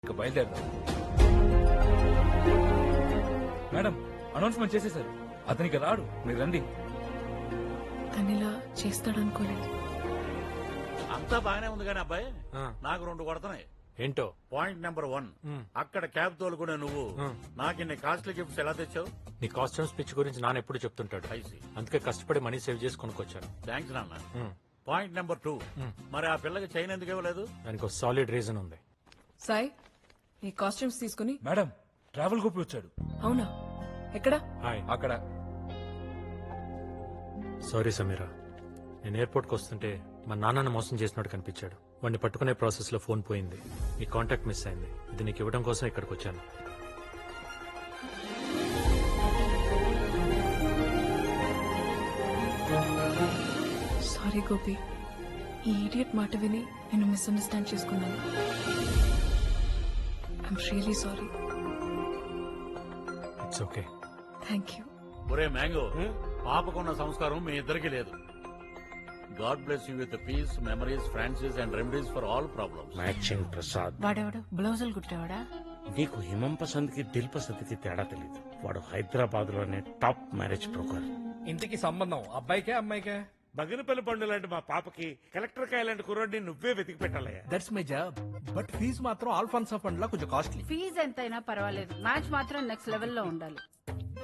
ఇక బయలుదేరదాం. Madam announcement చేసేసారు, అతనికి రాడు, మీరు రండి. తనిలా చేస్తాడనుకోలేదు. అంతా బాగానే ఉంది కానీ అబ్బాయి నాకు 2 కొడుతున్నాయి. ఏంటో? పాయింట్ నెంబర్ 1, అక్కడ క్యాబ్ తోలుకునే నువ్వు నాకు ఇన్ని కాస్ట్లీ గిఫ్ట్స్ ఎలా తెచ్చావు? నీ కాస్ట్యూమ్స్ పిచ్ గురించి నాన్న ఎప్పుడు చెప్తుంటాడు. I see. అందుకే కష్టపడి మనీ సేవ్ చేసి కొనుక్కొచ్చాను. థ్యాంక్స్ నాన్న. పాయింట్ నెంబర్ 2, మరి ఆ పిల్లకి చైన్ ఎందుకు ఇవ్వలేదు? దానికి ఒక సాలిడ్ రీజన్ ఉంది. సాయి ఈ కాస్ట్యూమ్స్ తీసుకుని. మేడం ట్రావెల్ గోపి వచ్చాడు. అవునా? ఎక్కడ? హాయ్. అక్కడ. సారీ సమీరా, నేను ఎయిర్పోర్ట్ కి వస్తుంటే మా నాన్నను మోసం చేసినట్టు కనిపించాడు. వాడిని పట్టుకునే ప్రాసెస్ లో ఫోన్ పోయింది, నీ కాంటాక్ట్ మిస్ అయింది. ఇది నీకు ఇవ్వడం కోసం ఇక్కడికి వచ్చాను. సారీ గోపి, ఈ ఈడియట్ మాట విని నేను మిస్అండర్స్టాండ్ చేసుకున్నాను. I'm really sorry. It's okay. Thank you. ఒరే మ్యాంగో, పాపకున్న సంస్కారం మీ ఇద్దరికి లేదు. God bless you with peace, memories, Francis and remedies for all problems. Matching Prasad. వాడెవడు బ్లౌజులు కుట్టేవాడా? నీకు హిమం పసంద్ కి దిల్ పసంద్ కి తేడా తెలియదు. వాడు హైదరాబాద్ లోనే టాప్ మ్యారేజ్ బ్రోకర్. ఇంటికి సంబంధం అబ్బాయికే అమ్మాయికే? బగినపల్లి పండు లాంటి మా పాపకి కలెక్టర్ కాయ లాంటి కుర్రాడిని నువ్వే వెతికి పెట్టాలయ్యా. That's my job. But fees మాత్రం ఆల్ఫాన్సా ఫండ్ లా కొంచెం కాస్ట్లీ. ఫీజు ఎంతైనా పర్వాలేదు, మ్యాచ్ మాత్రం నెక్స్ట్ లెవెల్ లో ఉండాలి.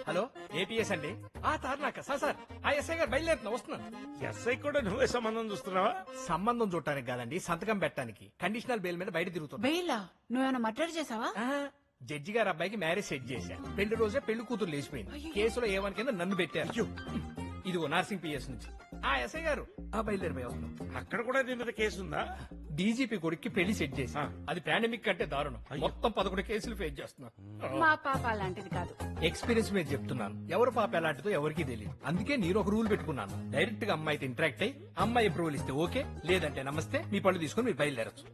హలో, ఏపీఎస్ అండి. తార్నాక సార్ ఆ ఎస్ఐ గారు బయలుదేరుతున్నా, వస్తున్నాను. ఎస్ఐ కూడా నువ్వే సంబంధం చూస్తున్నావా? సంబంధం చూడటానికి కాదండి, సంతకం పెట్టడానికి. కండిషనల్ బెయిల్ మీద బయట తిరుగుతున్నా. బెయిలా? నువ్వేమైనా మర్డర్ చేసావా? జడ్జి గారు అబ్బాయికి మ్యారేజ్ సెట్ చేశారు. పెళ్లి రోజే పెళ్లి కూతురు లేచిపోయింది. కేసులో ఏమని కింద నన్ను పెట్టారు. ఇదిగో నర్సింగ్ పిఎస్ నుంచి. ఎస్ఐ గారు బయలుదేరిపోయి వస్తున్నాం. అక్కడ కూడా నీ మీద కేసు ఉందా? డీజీపీ కొడుక్కి పెళ్లి సెట్ చేసి అది పాండమిక్ కంటే దారుణం. మొత్తం 11 కేసులు ఫేస్ చేస్తున్నా. మా పాప అలాంటిది కాదు. ఎక్స్పీరియన్స్ మీద చెప్తున్నాను. ఎవరు పాప ఎలాంటిదో ఎవరికి తెలియదు. అందుకే నేను ఒక రూల్ పెట్టుకున్నాను. డైరెక్ట్ గా అమ్మాయితో ఇంటరాక్ట్ అయ్యి అమ్మాయి అప్రూవల్ ఇస్తే ఓకే, లేదంటే నమస్తే, మీ పళ్ళు తీసుకుని మీరు బయలుదేరచ్చు.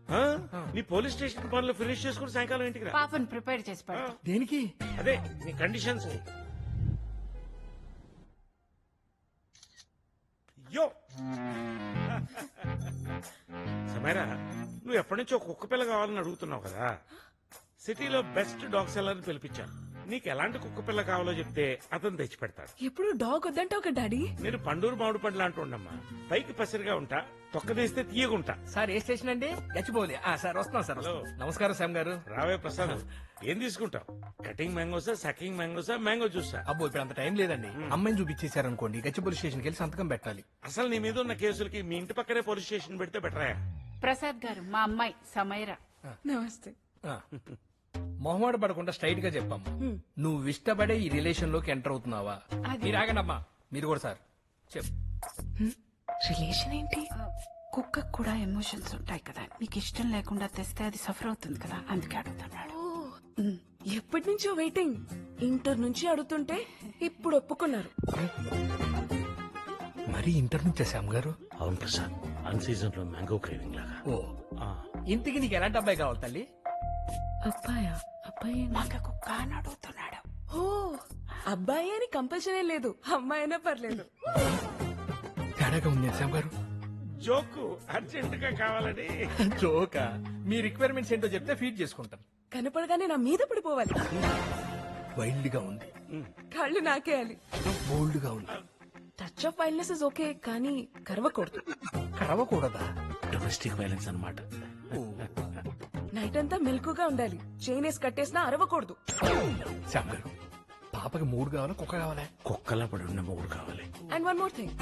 నీ పోలీస్ స్టేషన్ పనులు ఫినిష్ చేసుకుని సాయంకాలం ఇంటికి రా. పాపను ప్రిపేర్ చేసి పెడతా. దేనికి? అదే నీ కండిషన్స్. యో సమీరా, నువ్వు ఎప్పటి నుంచో కుక్క పిల్ల కావాలని అడుగుతున్నావు కదా. సిటీలో బెస్ట్ డాగ్ సెల్లర్ ని పిలిపించాను. నీకు ఎలాంటి కుక్క పిల్ల కావాలో చెప్తే అతను తెచ్చి పెడతాడు. ఎప్పుడు డాగ్ వద్దంటే ఒక డాడీ. నేను పండూరు మామిడి పండ్లు అంటుండమ్మా. పైకి పసిరిగా ఉంటా, తొక్కదేస్తే తీయగుంటా. సార్ ఏ స్టేషన్ అండి? గచ్చిపోలే. సార్ వస్తున్నాం సార్. హలో. నమస్కారం శ్యామ్ గారు. రావే ప్రసాద్, ఏం తీసుకుంటావు? కటింగ్ మ్యాంగోసా, సకింగ్ మ్యాంగోసా, మ్యాంగో జ్యూసా? అబ్బో ఇప్పుడు అంత టైం లేదండి. అమ్మాయిని చూపించేశారనుకోండి, గచ్చిపోలి స్టేషన్కి వెళ్ళి సంతకం పెట్టాలి. అసలు నీ మీద ఉన్న కేసులకి మీ ఇంటి పక్కనే పోలీస్ స్టేషన్ పెడితే బెటరా? ప్రసాద్ గారు మా అమ్మాయి సమైరా. నమస్తే. మొహమాట పడకుండా స్ట్రైట్ గా చెప్పమ్మా, నువ్వు ఇష్టపడే ఈ రిలేషన్ లోకి ఎంటర్ అవుతున్నావా? మీరు ఆగండమ్మా, మీరు కూడా సార్ చెప్పు. రిలేషన్ ఏంటి? కుక్కకు కూడా ఎమోషన్స్ ఉంటాయి కదా, నీకు ఇష్టం లేకుండా తెస్తే అది సఫర్ అవుతుంది కదా, అందుకే అడుగుతున్నాడు. ఎప్పటి నుంచో వెయిటింగ్. ఇంటర్ నుంచి అడుగుతుంటే ఇప్పుడు ఒప్పుకున్నారు. మరి ఇంటర్ నుంచే శ్యామ్ గారు? అవును ప్రసాద్, అన్ సీజన్ లో మ్యాంగో క్రేవింగ్ లాగా. ఓ, ఇంటికి నీకు ఎలాంటి అబ్బాయి కావాలి తల్లి? అబ్బాయా? అబ్బాయి మాకు కుక్క అని అడుగుతున్నాడు. ఓ, అబ్బాయి అని కంపల్సరీ లేదు, అమ్మాయి అయినా పర్లేదు. తేడాగా ఉంది శ్యామ్ గారు. జోకు అర్జెంట్ గా కావాలని. జోకా? మీ రిక్వైర్మెంట్స్ ఏంటో చెప్తే ఫీడ్ చేసుకుంటాను. కనపడగానే నా మీద పడిపోవాలి. వైల్డ్ గా ఉంది, కళ్ళు నాకేయాలి, బోల్డ్ గా ఉంది. Touch of wildness is okay, కానీ కరవకూడదు. కరవకూడదా? డొమెస్టిక్ వైలెన్స్ అన్నమాట. నైట్ అంతా మెలకుగా ఉండాలి, చైన్ వేసి కట్టేసినా అరవకూడదు. శ్యామ్ గారు, పాపకి 3 కావాలా కుక్క కావాలా? కుక్కలా పడి ఉన్న మూడు కావాలి. And one more thing,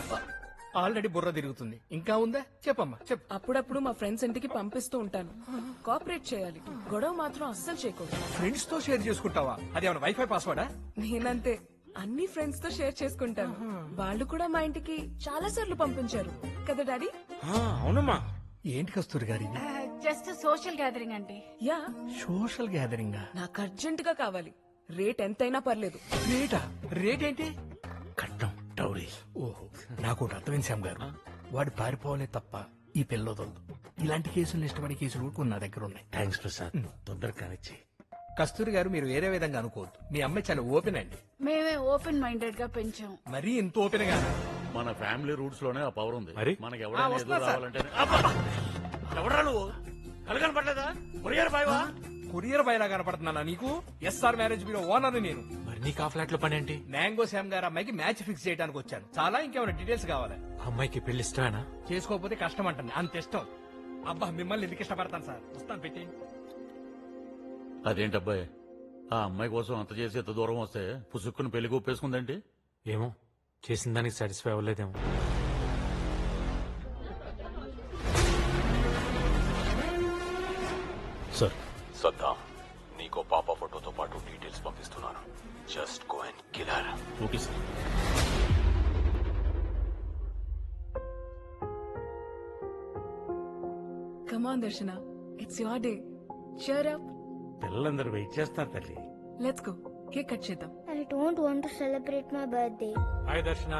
already బుర్ర తిరుగుతుంది, ఇంకా ఉందా? చెప్పమ్మా చెప్పు. అప్పుడప్పుడు మా ఫ్రెండ్స్ ఇంటికి పంపిస్తూ ఉంటాను. కోఆపరేట్ చేయాలి, గొడవ మాత్రం అస్సలు చేయకూడదు. ఫ్రెండ్స్ తో షేర్ చేసుకుంటావా? అది ఏమైనా వైఫై పాస్వర్డా? నేనంతే, అన్ని ఫ్రెండ్స్ తో షేర్ చేసుకుంటాను. వాళ్ళు కూడా మా ఇంటికి చాలా సార్లు పంపించారు కదా డాడీ? అవునమ్మా. ఏంటి కస్తూరి గారి? జస్ట్ సోషల్ గ్యాదరింగ్ అండి. Yeah, social gathering. నాకు అర్జెంట్ గా కావాలి. రేట్ ఎంతైనా పర్లేదు. రేటా? రేట్ ఏంటి? కట్నం, డౌరీ. ఓహో, నాకు ఒకటి అర్థమైంది శ్యామ్ గారు. వాడు పారిపోవాలే తప్ప ఈ పిల్లదొద్దు. ఇలాంటి కేసులు ఇష్టపడే కేసులు కూడా కొన్ని నా దగ్గర ఉన్నాయి. థ్యాంక్స్ ప్రసాద్, తొందరగా కానిచ్చి. కస్తూరి గారు, మీరు వేరే విధంగా అనుకోవద్దు. మీ అమ్మాయి చాలా ఓపెన్ అండి. మేమే ఓపెన్ మైండెడ్ గా పెంచాం. మరీ ఇంత ఓపెన్ గా? మన ఫ్యామిలీ రూట్స్ లోనే ఆ పవర్ ఉంది. మరి? మనకి ఎవరైనా వస్తున్నా ఎదురు సార్. రావాలంటే ఎవరా నువ్వు? కలగని పడలేదా? కొరియారు బాయ్వా? కొరియర్ బయలా కనపడుతున్నానా నీకు? ఎస్ఆర్ మ్యారేజ్ బ్యూరో ఓనర్ నేను. మరి నీకు ఆ ఫ్లాట్ లో పని ఏంటి? మ్యాంగో శ్యామ్ గారు అమ్మాయికి మ్యాచ్ ఫిక్స్ చేయడానికి వచ్చాను. చాలా ఇంకేమైనా డీటెయిల్స్ కావాలి? ఆ అమ్మాయికి పెళ్లి ఇష్టమేనా? చేసుకోకపోతే కష్టం అంటుంది, అంత ఇష్టం. అబ్బా మిమ్మల్ని ఎందుకు ఇష్టపడతాను సార్. వస్తాను పెట్టి. అదేంటబ్బాయి, ఆ అమ్మాయి కోసం అంత చేసి ఎంత దూరం వస్తే పుసుక్కుని పెళ్లి ఒప్పేసుకుందంటే? ఏమో, చేసిన దానికి సాటిస్ఫై అవ్వలేదేమో. సార్ సద్దాం, నీకో పాప ఫోటోతో పాటు డీటెయిల్స్ పంపిస్తున్నాను. Just go and kill her. Okay sir. Come on, Darshana. It's your day. Cheer up. పిల్లలందరూ వెయిట్ చేస్తారు తల్లి. Let's go. కేక్ కట్ చేద్దాం. I don't want to celebrate my birthday. Hi దర్శన.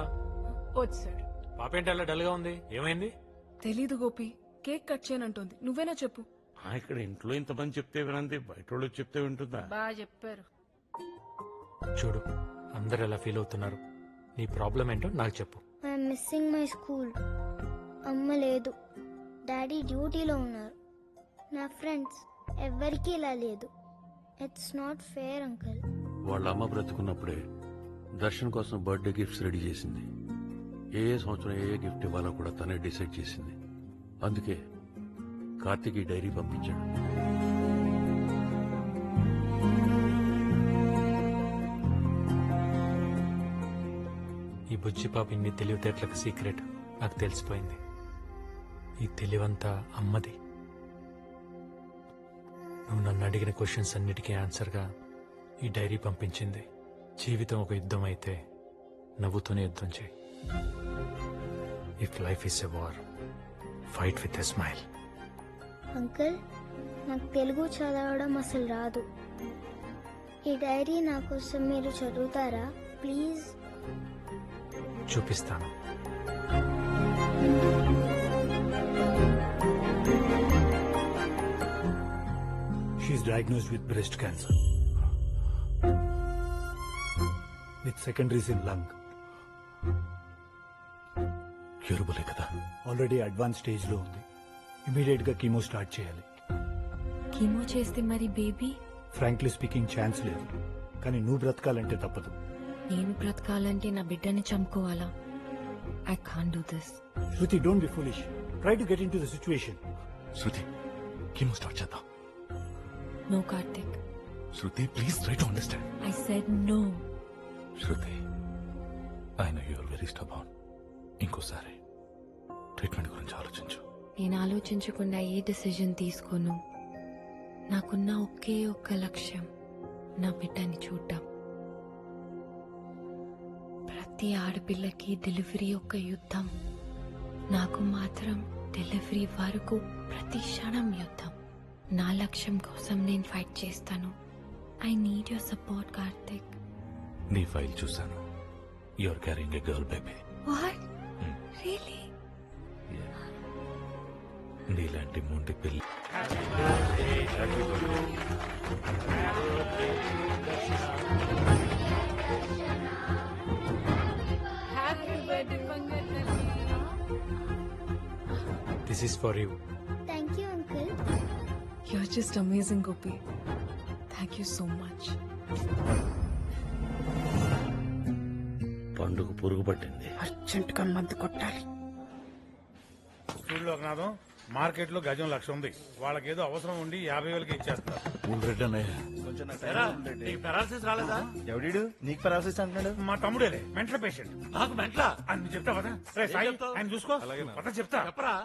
వచ్చాడు. పాప ఏంటి అలా డల్ గా ఉంది? ఏమైంది? తెలీదు గోపి. Cake cut చేయనంటోంది. నువ్వేనా చెప్పు. ఇక్కడ ఇంట్లో ఇంతమంది చెప్తే వినంది, బయట వాళ్ళు చెప్తే వింటుందా? బాగా చెప్పారు. చూడు, అందరు ఎలా ఫీల్ అవుతున్నారు. నీ ప్రాబ్లం ఏంటో నాకు చెప్పు. I'm missing my school. అమ్మ లేదు, డాడీ డ్యూటీలో ఉన్నారు. నా ఫ్రెండ్స్ ఎవ్వరికీ ఇలా లేదు. It's not fair uncle. వాళ్ళ అమ్మ బ్రతుకున్నప్పుడే దర్శన్ కోసం బర్త్డే గిఫ్ట్స్ రెడీ చేసింది. ఏ సంవత్సరం ఏ గిఫ్ట్ ఇవ్వాలో కూడా తనే డిసైడ్ చేసింది. అందుకే కార్తీక్ ఈ డైరీ పంపించాడు. ఈ బుజ్జి పాప ఇన్ని తెలివితేటలకు సీక్రెట్ నాకు తెలిసిపోయింది. ఈ తెలివంతా అమ్మది. నువ్వు నన్ను అడిగిన క్వశ్చన్స్ అన్నిటికీ ఆన్సర్గా ఈ డైరీ పంపించింది. జీవితం ఒక యుద్ధం అయితే నవ్వుతూనే యుద్ధం చేయి. If life is a war, fight with a smile. Uncle, నాకు తెలుగు చదవడం అసలు రాదు. ఈ డైరీ నా కోసం మీరు చదువుతారా ప్లీజ్? చూపిస్తాను. She is diagnosed with breast cancer with secondaries in lung. క్యూరబులే కదా? ఆల్రెడీ అడ్వాన్స్ స్టేజ్ లో ఉంది. ఇమీడియట్ గా కీమో స్టార్ట్ చేయాలి. కీమో చేస్తే మరి బేబీ? ఫ్రాంక్లీ స్పీకింగ్ ఛాన్స్ లేదు, కానీ నువ్వు బ్రతకాలంటే తప్పదు. నేను బ్రతకాలంటే నా బిడ్డని చంపుకోవాలా? I can't do this. Shruti, don't be foolish. Try to get in to the situation. Shruti, chemo start చేద్దాం. No Karthik. Shruti, please try to understand. I said no. Shruti, I know you are very stubborn. ఇంకోసారి ట్రీట్మెంట్ గురించి ఆలోచించు. నేను ఆలోచించకుండా ఏ decision తీసుకోను. నాకున్న ఒకే ఒక్క లక్ష్యం నా బిడ్డని చూడ్డం. ప్రతి ఆడపిల్లకి డెలివరీ ఒక యుద్ధం. నాకు మాత్రం డెలివరీ వరకు ప్రతి క్షణం యుద్ధం. నా లక్ష్యం కోసం నేను ఫైట్ చేస్తాను. I need your support Karthik. నీ ఫైల్ చూశాను. You are carrying a girl baby. What? Really? నీలాంటి మొండి పిల్లి. This is for you. Thank you uncle. You're just amazing, Gopi. Thank you so much. పండుగ పురుగు పట్టింది. అర్జెంట్ గా మందు కొట్టాలి. చూడు లోకనాథం, మార్కెట్ లో గజం 1,00,000 ఉంది. వాళ్ళకేదో అవసరం ఉండి 50,000కి ఇచ్చేస్తారు. రెడ్ అన్నయ్య, నీకు పెరాలసిస్ రాలేదా? ఎవడీడు నీకు పెరాలసిస్ అంటున్నాడు? మా తమ్ముడేలే, మెంటల్ పేషెంట్. నాకు మెంట్లా? అని చెప్తా కదా. రే సాయి, చెప్తావు? ఆయన చూసుకో. పద చెప్తా. చెప్పరా.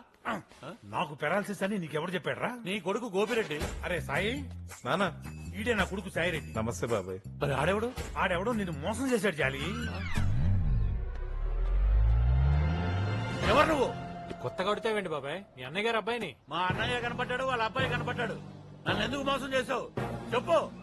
నాకు పెరాలసిస్ అని నీకెవరు చెప్పాడ్రా? నీ కొడుకు గోపిరెడ్డి. అరే సాయి, నానా, ఈడే నా కొడుకు సాయిరెడ్డి. నమస్తే బాబాయ్. మరి ఆడేవాడు? ఆడెవడో నిన్ను మోసం చేశాడు జాలి. ఎవరు నువ్వు? కొత్తగా కొడితేవేంటి బాబాయ్? మీ అన్నయ్య గారు అబ్బాయిని. మా అన్నయ్య కనపడ్డాడు, వాళ్ళ అబ్బాయి కనపడ్డాడు. నన్ను ఎందుకు మోసం చేసావు చెప్పు.